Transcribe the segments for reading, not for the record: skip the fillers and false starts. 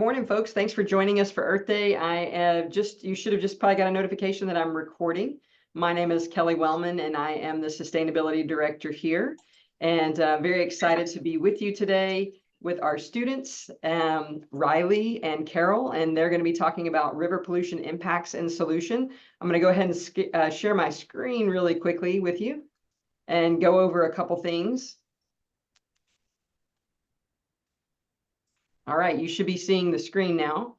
Morning, folks. Thanks for joining us for Earth Day. You should have just probably got a notification that I'm recording. My name is Kelly Wellman, and I am the Sustainability Director here. And very excited to be with you today with our students, Riley and Carol, and they're going to be talking about river pollution impacts and solution. I'm going to go ahead and share my screen really quickly with you and go over a couple things. All right, you should be seeing the screen now.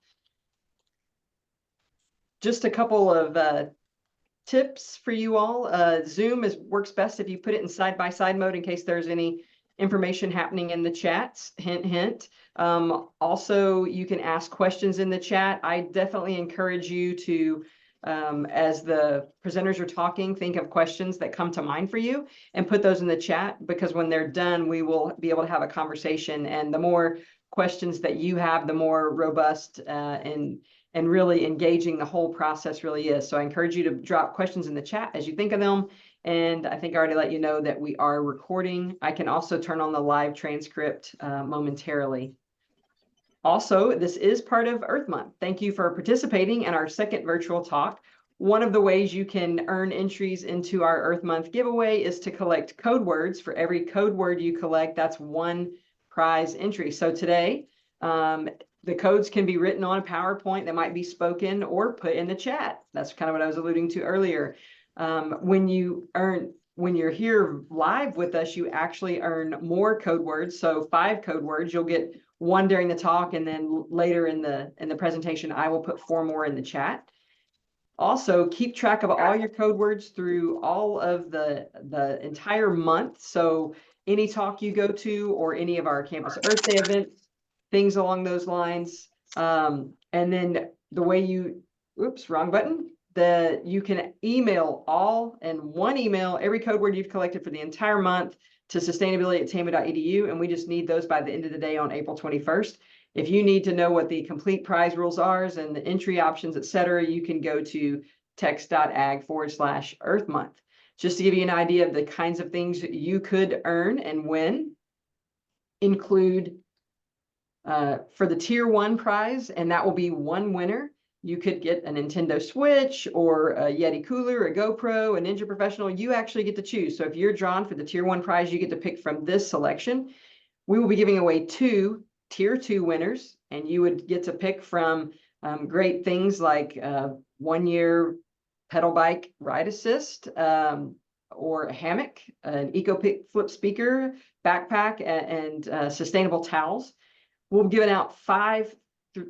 Just a couple of tips for you all. Zoom works best if you put it in side-by-side mode in case there's any information happening in the chats. Hint, hint. Also, you can ask questions in the chat. I definitely encourage you to, as the presenters are talking, think of questions that come to mind for you and put those in the chat, because when they're done, we will be able to have a conversation. And the more questions that you have, the more robust and really engaging the whole process really is. So I encourage you to drop questions in the chat as you think of them. And I think I already let you know that we are recording. I can also turn on the live transcript momentarily. Also, this is part of Earth Month. Thank you for participating in our second virtual talk. One of the ways you can earn entries into our Earth Month giveaway is to collect code words. For every code word you collect, that's one prize entry. So today, the codes can be written on a PowerPoint that might be spoken or put in the chat. That's kind of what I was alluding to earlier. When you're here live with us, you actually earn more code words. So 5 code words, you'll get 1 during the talk, and then later in the presentation, I will put 4 more in the chat. Also, keep track of all your code words through all of the entire month. So any talk you go to or any of our Campus Earth Day events, things along those lines. And then the way oops, wrong button. You can email all in one email every code word you've collected for the entire month to sustainability@tama.edu, and we just need those by the end of the day on April 21st. If you need to know what the complete prize rules are and the entry options, etc., you can go to text.ag/Earth Month. Just to give you an idea of the kinds of things you could earn and win, include for the tier 1 prize, and that will be 1 winner. You could get a Nintendo Switch or a Yeti cooler, a GoPro, a Ninja Professional. You actually get to choose. So if you're drawn for the tier 1 prize, you get to pick from this selection. We will be giving away 2 tier 2 winners, and you would get to pick from great things like 1-year pedal bike ride assist, or a hammock, an EcoPick flip speaker, backpack, and sustainable towels. We'll be giving out 5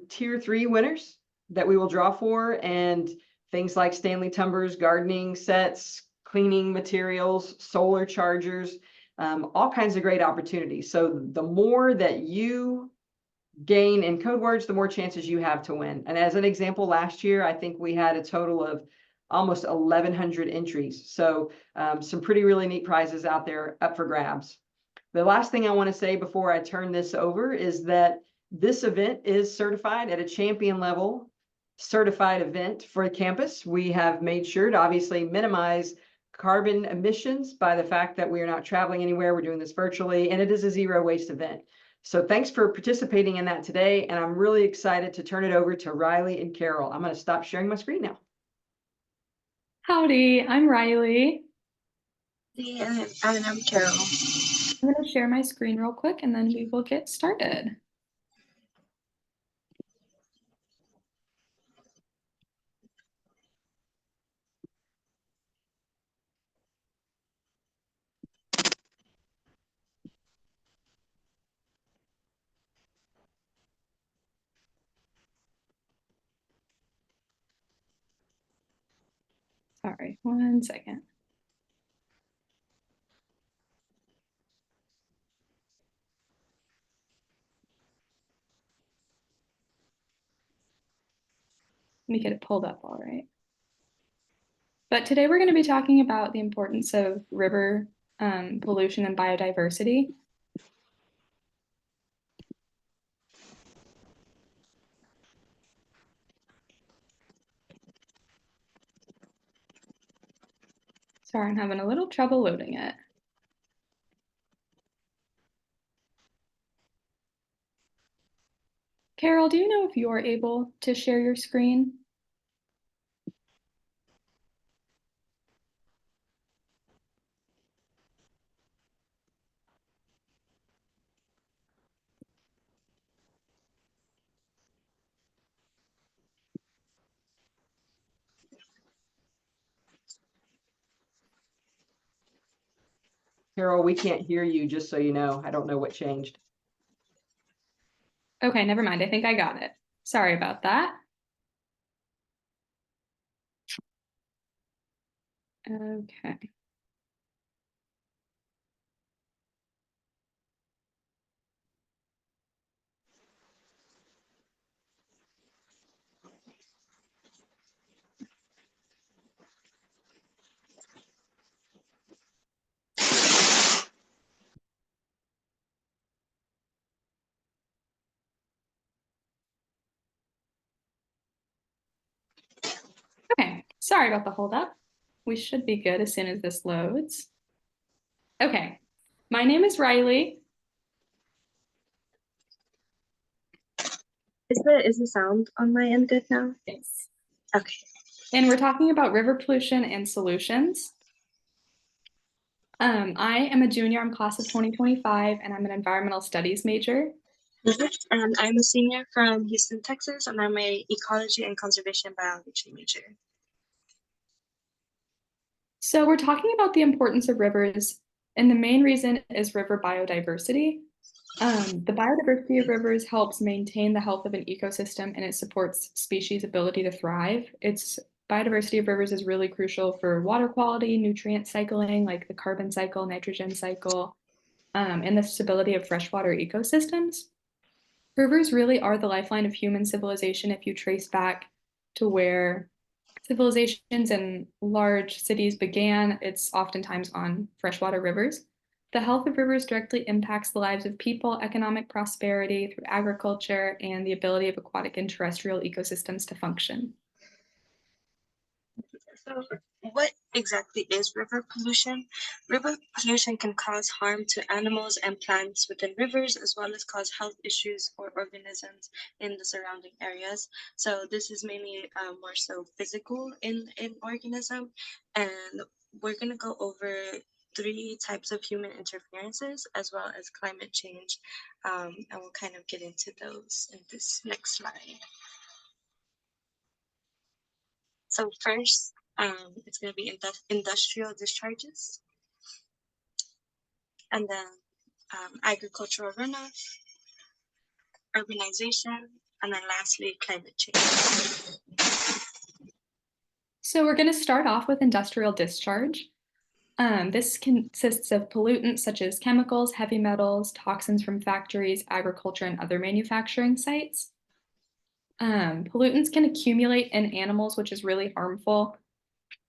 tier 3 winners that we will draw for, and things like Stanley Tumbers, gardening sets, cleaning materials, solar chargers, all kinds of great opportunities. So the more that you gain in code words, the more chances you have to win. And as an example, last year, I think we had a total of almost 1,100 entries. So some really neat prizes out there up for grabs. The last thing I want to say before I turn this over is that this event is certified at a champion level certified event for campus. We have made sure to obviously minimize carbon emissions by the fact that we are not traveling anywhere. We're doing this virtually, and it is a zero waste event. So thanks for participating in that today. And I'm really excited to turn it over to Riley and Carol. I'm going to stop sharing my screen now. Howdy, I'm Riley. And I'm Carol. I'm going to share my screen real quick and then we will get started. Sorry, 1 second. Let me get it pulled up all right. But today we're going to be talking about the importance of river pollution and biodiversity. Sorry, I'm having a little trouble loading it. Carol, do you know know if you're able to share your screen. Carol, we can't hear you, just so you know. I don't know what changed. Okay, never mind. I think I got it. Sorry about that. Okay. Okay, sorry about the holdup. We should be good as soon as this loads. Okay, my name is Riley. Is the sound on my end good now? Yes. Okay. And we're talking about river pollution and solutions. I am a junior, I'm class of 2025, and I'm an environmental studies major. And I'm a senior from Houston, Texas, and I'm a ecology and conservation biology major. So we're talking about the importance of rivers, and the main reason is river biodiversity. The biodiversity of rivers helps maintain the health of an ecosystem and it supports species' ability to thrive. Its biodiversity of rivers is really crucial for water quality, nutrient cycling, like the carbon cycle, nitrogen cycle, and the stability of freshwater ecosystems. Rivers really are the lifeline of human civilization if you trace back to where civilizations and large cities began. It's oftentimes on freshwater rivers. The health of rivers directly impacts the lives of people, economic prosperity through agriculture, and the ability of aquatic and terrestrial ecosystems to function. So what exactly is river pollution? River pollution can cause harm to animals and plants within rivers, as well as cause health issues for organisms in the surrounding areas. So this is mainly more so physical in organism. And we're going to go over 3 types of human interferences, as well as climate change. And we'll kind of get into those in this next slide. So first, it's going to be industrial discharges, and then agricultural runoff, urbanization, and then lastly, climate change. So we're going to start off with industrial discharge. This consists of pollutants such as chemicals, heavy metals, toxins from factories, agriculture, and other manufacturing sites. Pollutants can accumulate in animals, which is really harmful.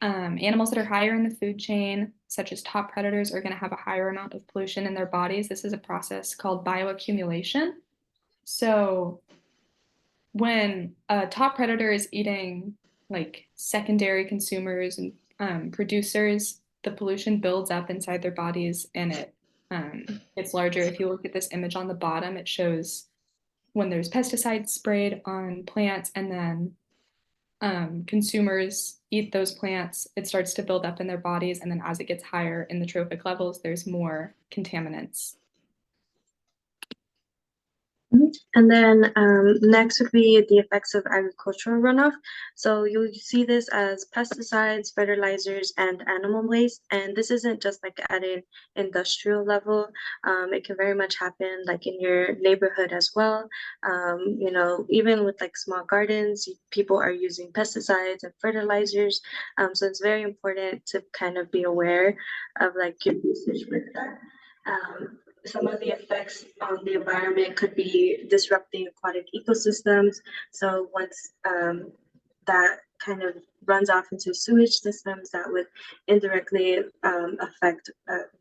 Animals that are higher in the food chain, such as top predators, are going to have a higher amount of pollution in their bodies. This is a process called bioaccumulation. So when a top predator is eating like secondary consumers and producers, the pollution builds up inside their bodies and it gets larger. If you look at this image on the bottom, it shows when there's pesticides sprayed on plants and then consumers eat those plants, it starts to build up in their bodies. And then as it gets higher in the trophic levels, there's more contaminants. And then next would be the effects of agricultural runoff. So you'll see this as pesticides, fertilizers, and animal waste. And this isn't just like at an industrial level. It can very much happen like in your neighborhood as well. You know, even with like small gardens, people are using pesticides and fertilizers. So it's very important to kind of be aware of like your usage with that. Some of the effects on the environment could be disrupting aquatic ecosystems. So once that kind of runs off into sewage systems, that would indirectly affect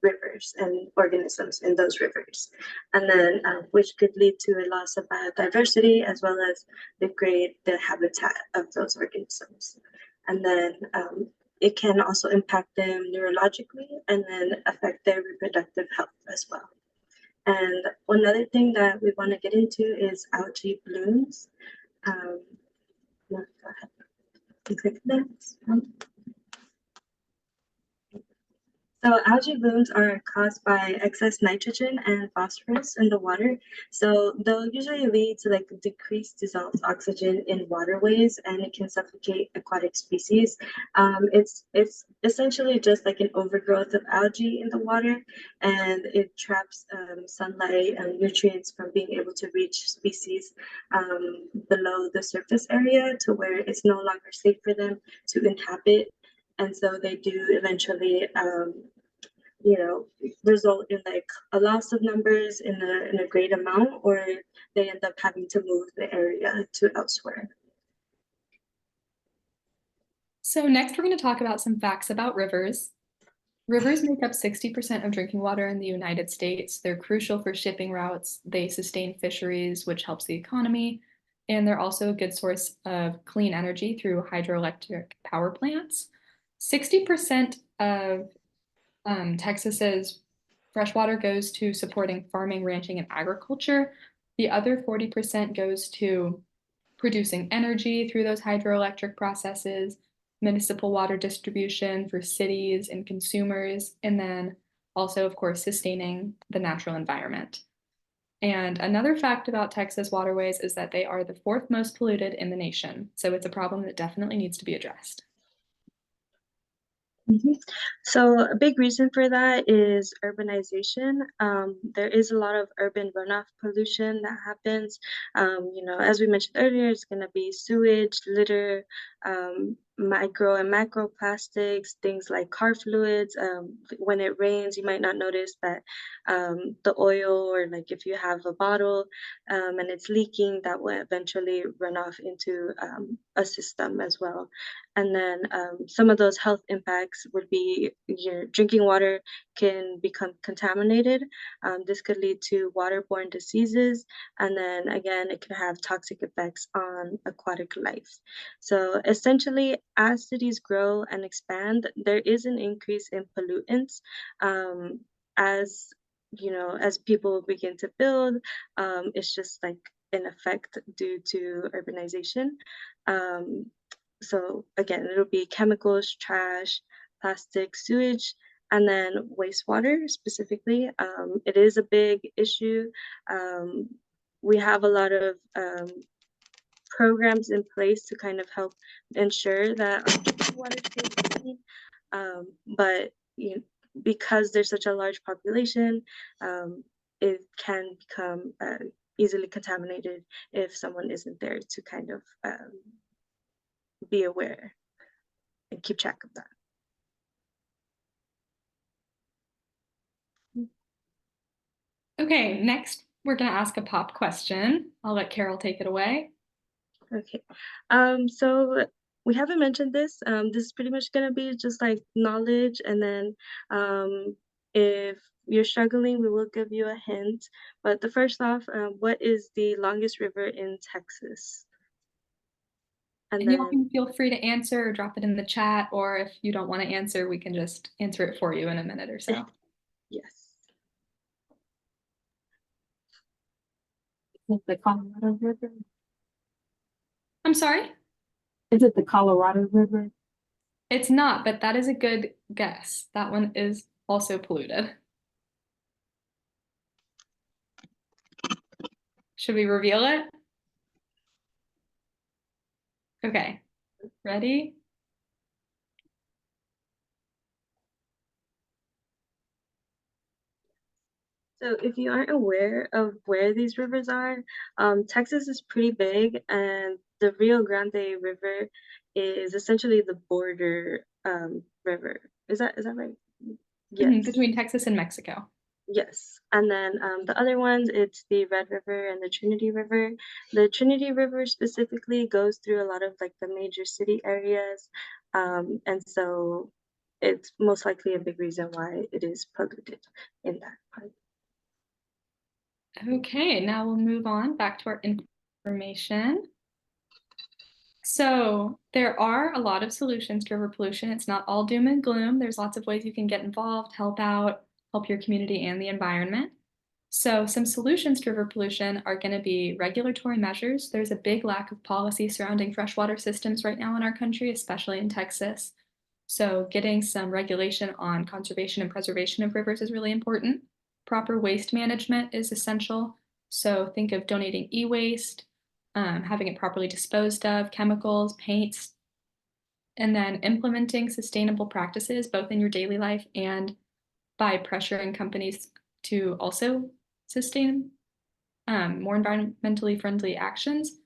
rivers and organisms in those rivers. And then which could lead to a loss of biodiversity, as well as degrade the habitat of those organisms. And then it can also impact them neurologically and then affect their reproductive health as well. And one other thing that we want to get into is algae blooms. you click next. So algae blooms are caused by excess nitrogen and phosphorus in the water. So they'll usually lead to like decreased dissolved oxygen in waterways, and it can suffocate aquatic species. It's essentially just like an overgrowth of algae in the water, and it traps sunlight and nutrients from being able to reach species below the surface area to where it's no longer safe for them to inhabit. And so they do eventually result in like a loss of numbers in a great amount, or they end up having to move the area to elsewhere. So next, we're going to talk about some facts about rivers. Rivers make up 60% of drinking water in the United States. They're crucial for shipping routes. They sustain fisheries, which helps the economy. And they're also a good source of clean energy through hydroelectric power plants. 60% of Texas's freshwater goes to supporting farming, ranching, and agriculture. The other 40% goes to producing energy through those hydroelectric processes, municipal water distribution for cities and consumers, and then also, of course, sustaining the natural environment. And another fact about Texas waterways is that they are the fourth most polluted in the nation. So it's a problem that definitely needs to be addressed. So a big reason for that is urbanization. There is a lot of urban runoff pollution that happens. As we mentioned earlier, it's going to be sewage, litter, micro and macro plastics, things like car fluids. When it rains, you might not notice that the oil, or like if you have a bottle and it's leaking, that will eventually run off into a system as well. And then some of those health impacts would be your drinking water can become contaminated. This could lead to waterborne diseases. And then again, it can have toxic effects on aquatic life. So essentially, as cities grow and expand, there is an increase in pollutants. As people begin to build, it's just like an effect due to urbanization. So again, it'll be chemicals, trash, plastic, sewage, and then wastewater specifically. It is a big issue. We have a lot of programs in place to kind of help ensure that our drinking water stays clean. But because there's such a large population, it can become easily contaminated if someone isn't there to kind of be aware and keep track of that. Okay, next we're going to ask a pop question. I'll let Carol take it away. Okay, so we haven't mentioned this. This is pretty much going to be just like knowledge, and then if you're struggling, we will give you a hint. But the first off, what is the longest river in Texas? And you all can feel free to answer or drop it in the chat, or if you don't want to answer, we can just answer it for you in a minute or so. Yes. Is it the Colorado River? I'm sorry? Is it the Colorado River? It's not, but that is a good guess. That one is also polluted. Should we reveal it? Okay, ready? So if you aren't aware of where these rivers are, Texas is pretty big, and the Rio Grande River is essentially the border river. Is that right? Yes. Between Texas and Mexico. Yes. And then the other ones, it's the Red River and the Trinity River. The Trinity River specifically goes through a lot of like the major city areas. And so it's most likely a big reason why it is polluted in that part. Okay, now we'll move on back to our information. So there are a lot of solutions to river pollution. It's not all doom and gloom. There's lots of ways you can get involved, help out, help your community and the environment. So some solutions to river pollution are going to be regulatory measures. There's a big lack of policy surrounding freshwater systems right now in our country, especially in Texas. So getting some regulation on conservation and preservation of rivers is really important. Proper waste management is essential. So think of donating e-waste, having it properly disposed of, chemicals, paints, and then implementing sustainable practices both in your daily life and by pressuring companies to also sustain more environmentally friendly actions.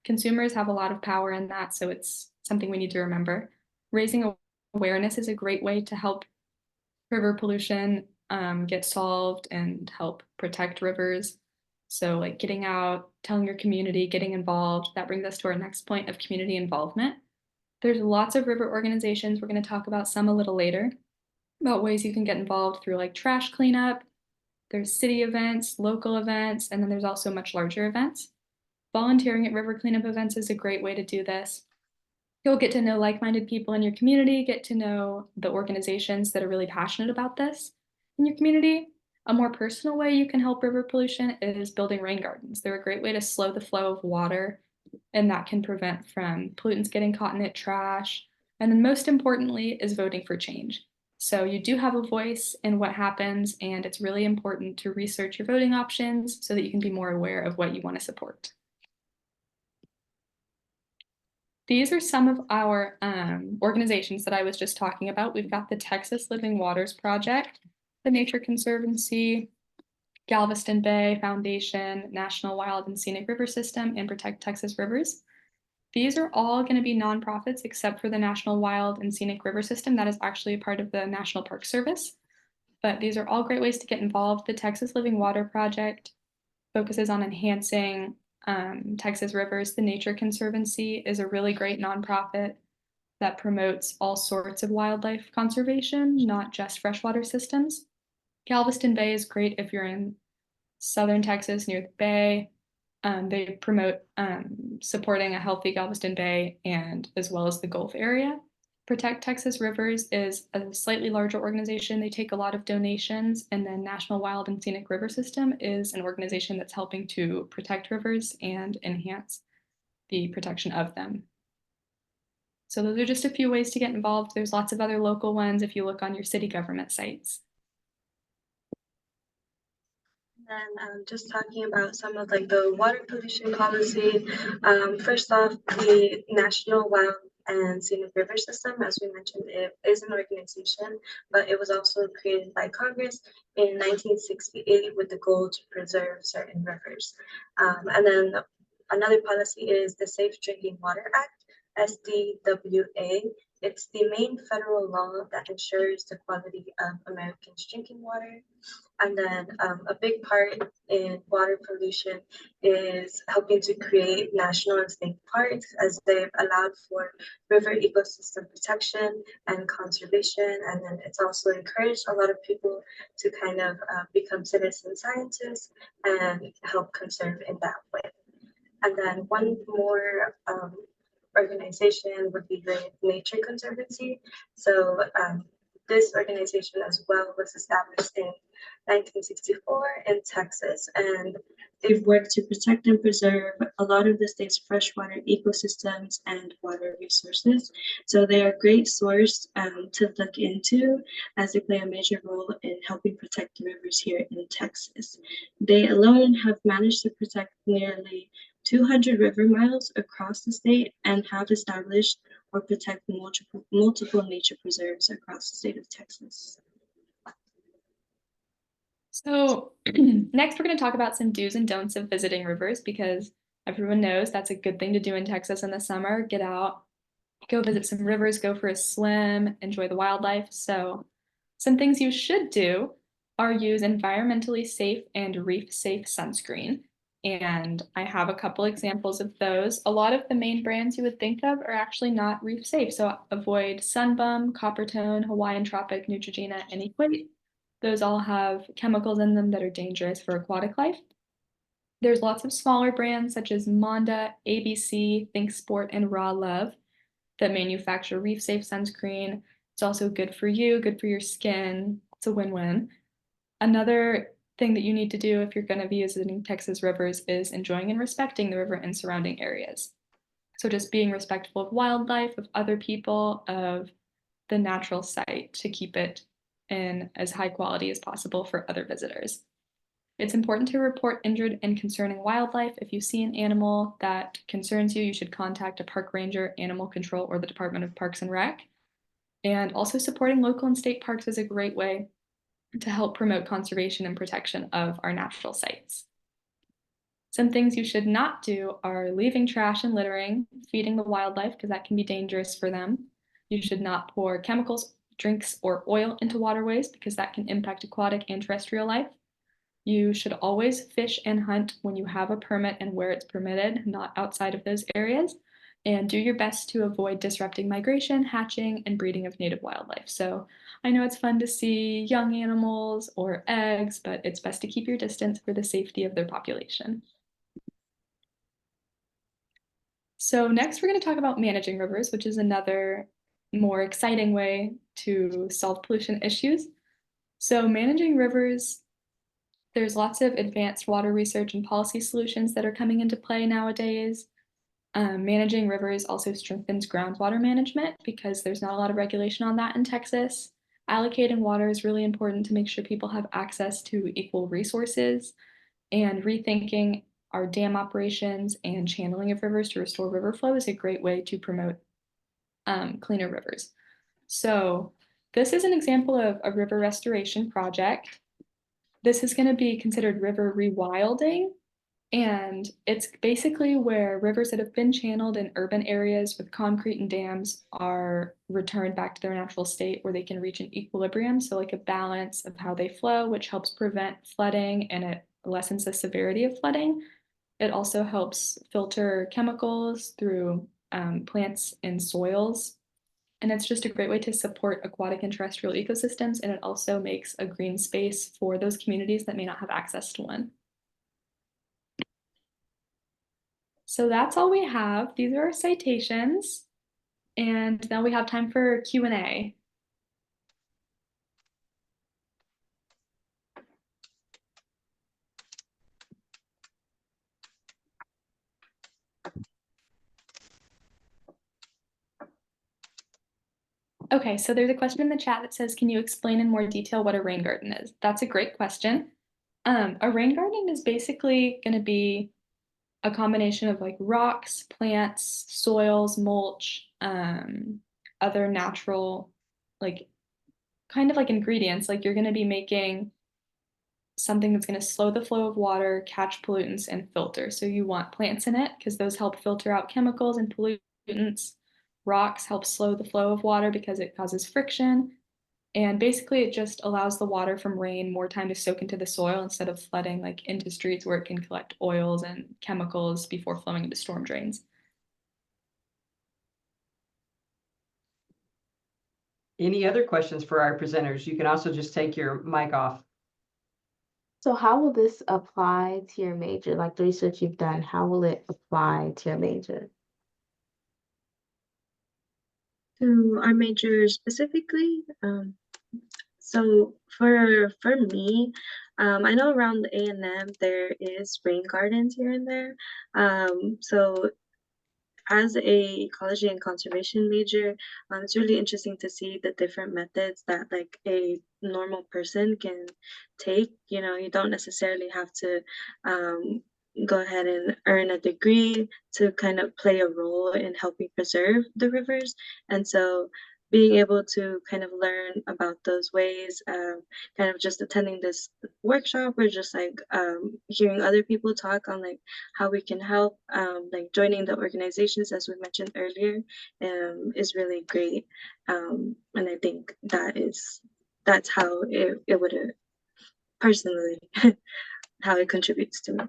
Consumers have a lot of power in that, so it's something we need to remember. Raising awareness is a great way to help river pollution get solved and help protect rivers. So like getting out, telling your community, getting involved. That brings us to our next point of community involvement. There's lots of river organizations. We're going to talk about some a little later, about ways you can get involved through like trash cleanup. There's city events, local events, and then there's also much larger events. Volunteering at river cleanup events is a great way to do this. You'll get to know like-minded people in your community, get to know the organizations that are really passionate about this in your community. A more personal way you can help river pollution is building rain gardens. They're a great way to slow the flow of water, and that can prevent from pollutants getting caught in it, trash. And then most importantly is voting for change. So you do have a voice in what happens, and it's really important to research your voting options so that you can be more aware of what you want to support. These are some of our organizations that I was just talking about. We've got the Texas Living Waters Project, the Nature Conservancy, Galveston Bay Foundation, National Wild and Scenic River System, and Protect Texas Rivers. These are all going to be nonprofits except for the National Wild and Scenic River System. That is actually a part of the National Park Service. But these are all great ways to get involved. The Texas Living Water Project focuses on enhancing Texas rivers. The Nature Conservancy is a really great nonprofit that promotes all sorts of wildlife conservation, not just freshwater systems. Galveston Bay is great if you're in southern Texas near the bay. They promote supporting a healthy Galveston Bay and as well as the Gulf area. Protect Texas Rivers is a slightly larger organization. They take a lot of donations, and then National Wild and Scenic River System is an organization that's helping to protect rivers and enhance the protection of them. So those are just a few ways to get involved. There's lots of other local ones if you look on your city government sites. And just talking about some of like the water pollution policy. First off, the National Wild and Scenic River System, as we mentioned, it is an organization, but it was also created by Congress in 1968 with the goal to preserve certain rivers. And then another policy is the Safe Drinking Water Act, SDWA. It's the main federal law that ensures the quality of Americans' drinking water. And then a big part in water pollution is helping to create national and state parks, as they've allowed for river ecosystem protection and conservation. And then it's also encouraged a lot of people to kind of become citizen scientists and help conserve in that way. And then one more organization would be the Nature Conservancy. So this organization as well was established in 1964 in Texas, and they've worked to protect and preserve a lot of the state's freshwater ecosystems and water resources. So they are a great source to look into, as they play a major role in helping protect the rivers here in Texas. They alone have managed to protect nearly 200 river miles across the state and have established or protect multiple nature preserves across the state of Texas. So next we're going to talk about some do's and don'ts of visiting rivers, because everyone knows that's a good thing to do in Texas in the summer. Get out, go visit some rivers, go for a swim, enjoy the wildlife. So some things you should do are use environmentally safe and reef safe sunscreen. And I have a couple examples of those. A lot of the main brands you would think of are actually not reef safe. So avoid Sunbum, Coppertone, Hawaiian Tropic, Neutrogena, and Equate. Those all have chemicals in them that are dangerous for aquatic life. There's lots of smaller brands such as Monda, ABC, ThinkSport, and Raw Love that manufacture reef safe sunscreen. It's also good for you, good for your skin. It's a win-win. Another thing that you need to do if you're going to be visiting Texas rivers is enjoying and respecting the river and surrounding areas. So just being respectful of wildlife, of other people, of the natural site to keep it in as high quality as possible for other visitors. It's important to report injured and concerning wildlife. If you see an animal that concerns you, you should contact a park ranger, animal control, or the Department of Parks and Rec. And also supporting local and state parks is a great way to help promote conservation and protection of our natural sites. Some things you should not do are leaving trash and littering, feeding the wildlife, because that can be dangerous for them. You should not pour chemicals, drinks, or oil into waterways because that can impact aquatic and terrestrial life. You should always fish and hunt when you have a permit and where it's permitted, not outside of those areas. And do your best to avoid disrupting migration, hatching, and breeding of native wildlife. So I know it's fun to see young animals or eggs, but it's best to keep your distance for the safety of their population. So next we're going to talk about managing rivers, which is another more exciting way to solve pollution issues. So managing rivers, there's lots of advanced water research and policy solutions that are coming into play nowadays. Managing rivers also strengthens groundwater management because there's not a lot of regulation on that in Texas. Allocating water is really important to make sure people have access to equal resources, and rethinking our dam operations and channeling of rivers to restore river flow is a great way to promote cleaner rivers. So this is an example of a river restoration project. This is going to be considered river rewilding, and it's basically where rivers that have been channeled in urban areas with concrete and dams are returned back to their natural state where they can reach an equilibrium. So like a balance of how they flow, which helps prevent flooding and it lessens the severity of flooding. It also helps filter chemicals through plants and soils. And it's just a great way to support aquatic and terrestrial ecosystems. And it also makes a green space for those communities that may not have access to one. So that's all we have. These are our citations. And now we have time for Q&A. Okay, so there's a question in the chat that says, can you explain in more detail what a rain garden is? That's a great question. A rain garden is basically going to be a combination of like rocks, plants, soils, mulch, other natural, like kind of like ingredients. Like you're going to be making something that's going to slow the flow of water, catch pollutants, and filter. So you want plants in it because those help filter out chemicals and pollutants. Rocks help slow the flow of water because it causes friction. And basically it just allows the water from rain more time to soak into the soil instead of flooding like into streets where it can collect oils and chemicals before flowing into storm drains. Any other questions for our presenters? You can also just take your mic off. So how will this apply to your major? Like the research you've done, how will it apply to your major? To our major specifically, so for me, I know around the A&M there is rain gardens here and there. So as a ecology and conservation major, it's really interesting to see the different methods that like a normal person can take. You know, you don't necessarily have to go ahead and earn a degree to kind of play a role in helping preserve the rivers. And so being able to kind of learn about those ways, kind of just attending this workshop or just like hearing other people talk on like how we can help, like joining the organizations as we mentioned earlier, is really great. And I think that's how it would personally how it contributes to me.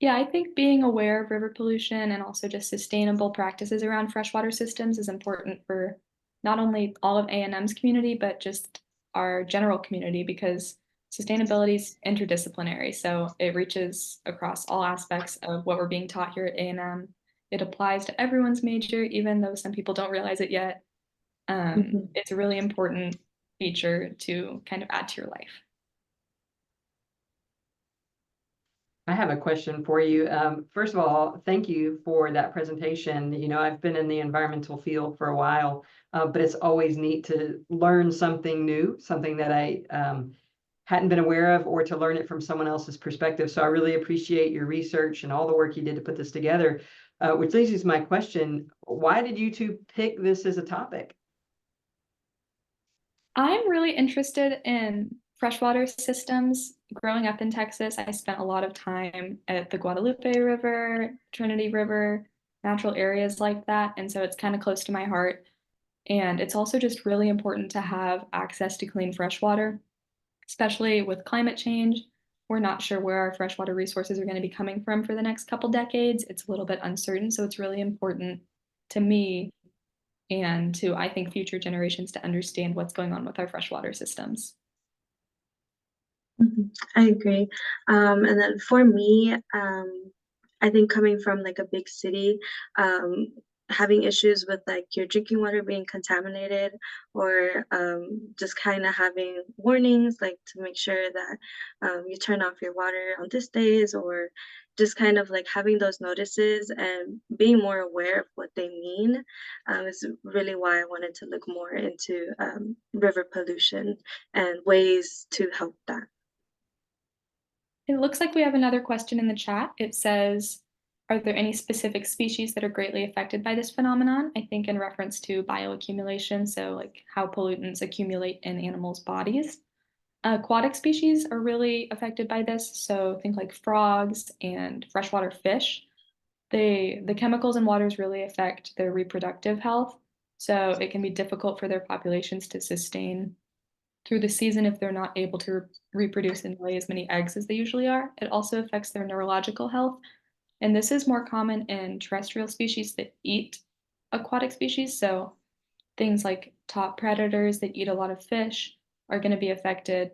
Yeah, I think being aware of river pollution and also just sustainable practices around freshwater systems is important for not only all of A&M's community, but just our general community because sustainability is interdisciplinary. So it reaches across all aspects of what we're being taught here at A&M. It applies to everyone's major, even though some people don't realize it yet. It's a really important feature to kind of add to your life. I have a question for you. First of all, thank you for that presentation. You know, I've been in the environmental field for a while, but it's always neat to learn something new, something that I hadn't been aware of, or to learn it from someone else's perspective. So I really appreciate your research and all the work you did to put this together. Which leads me to my question: why did you two pick this as a topic? I'm really interested in freshwater systems. Growing up in Texas, I spent a lot of time at the Guadalupe River, Trinity River, natural areas like that. And so it's kind of close to my heart. And it's also just really important to have access to clean fresh water, especially with climate change. We're not sure where our freshwater resources are going to be coming from for the next couple decades. It's a little bit uncertain. So it's really important to me and to, I think, future generations to understand what's going on with our freshwater systems. I agree. And then for me, I think coming from like a big city, having issues with like your drinking water being contaminated, or just kind of having warnings like to make sure that you turn off your water on this days, or just kind of like having those notices and being more aware of what they mean is really why I wanted to look more into river pollution and ways to help that. It looks like we have another question in the chat. It says, are there any specific species that are greatly affected by this phenomenon? I think in reference to bioaccumulation, so like how pollutants accumulate in animals' bodies. Aquatic species are really affected by this, so think like frogs and freshwater fish. The chemicals in waters really affect their reproductive health, so it can be difficult for their populations to sustain through the season if they're not able to reproduce and lay as many eggs as they usually are. It also affects their neurological health. And this is more common in terrestrial species that eat aquatic species. So things like top predators that eat a lot of fish are going to be affected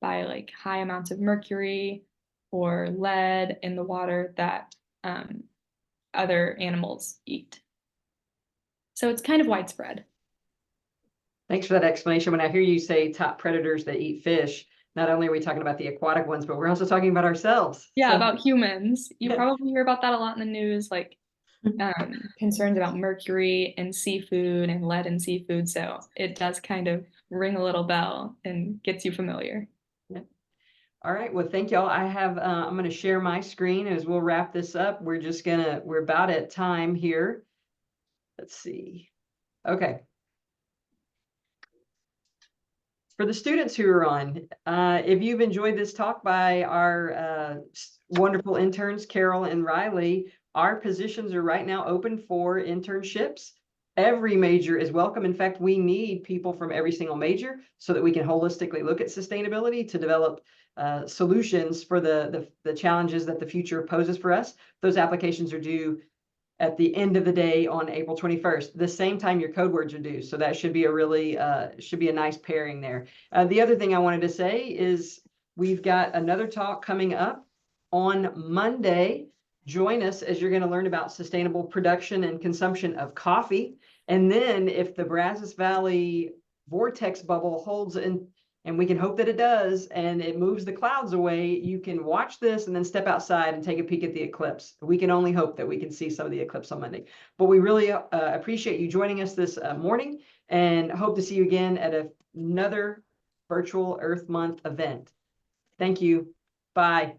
by like high amounts of mercury or lead in the water that other animals eat. So it's kind of widespread. Thanks for that explanation. When I hear you say top predators that eat fish, not only are we talking about the aquatic ones, but we're also talking about ourselves. Yeah, So, about humans. You Yeah. probably hear about that a lot in the news, like concerns about mercury in seafood and lead in seafood. So it does kind of ring a little bell and gets you familiar. All right. Well, thank y'all. I'm going to share my screen as we'll wrap this up. We're about at time here. Let's see. Okay. For the students who are on, if you've enjoyed this talk by our wonderful interns, Carol and Riley, our positions are right now open for internships. Every major is welcome. In fact, we need people from every single major so that we can holistically look at sustainability to develop solutions for the challenges that the future poses for us. Those applications are due at the end of the day on April 21st, the same time your code words are due. So that should be a nice pairing there. The other thing I wanted to say is we've got another talk coming up on Monday. Join us as you're going to learn about sustainable production and consumption of coffee. And then if the Brazos Valley vortex bubble holds in, and we can hope that it does, and it moves the clouds away, you can watch this and then step outside and take a peek at the eclipse. We can only hope that we can see some of the eclipse on Monday. But we really appreciate you joining us this morning, and hope to see you again at another virtual Earth Month event. Thank you. Bye.